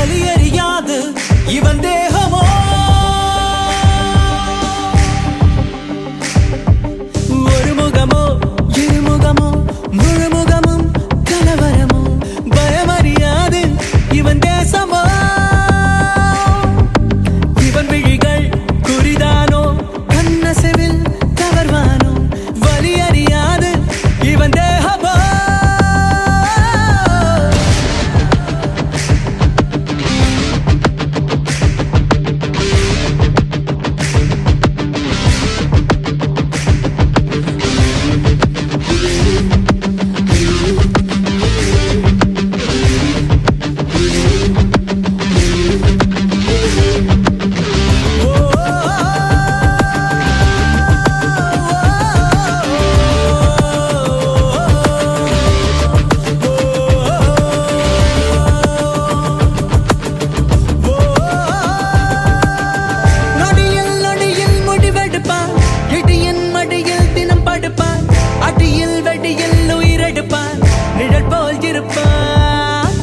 வலியறியாது இவன் தேகமோ ஒரு முகமோ இருமுகமோ முழுமுகமும் கலவரமோ பயமறியாது இவன் தேசமோ இவன் விழிகள் குறிதானோ கண்ணசைவில் கவர்வானோ வலியறியாது இவன் தேகமோ அடியில் வெடியில் உயிரெடுப்பான் நிழல் போல் இருப்பான்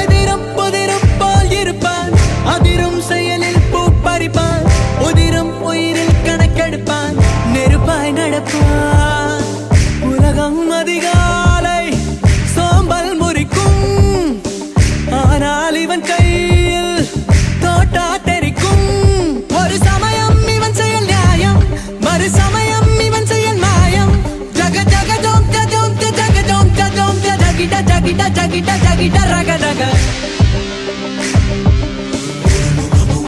எதிரும் புதிரும் போல் இருப்பான் அதிரும் செயலில் பூ பறிப்பான் உதிரும் உயிரில் கணக்கெடுப்பான் நெருப்பாய் நடப்பான் உலகம் அதிகாலை சோம்பல் முறிக்கும் ஆனால் இவன் கையில் தோட்டா தெரிக்கும் ஒரு சமயம் இவன் செயல் நியாயம் மறு சமயம் இவன் செயல் மாயம் jagita jagita jagita raga raga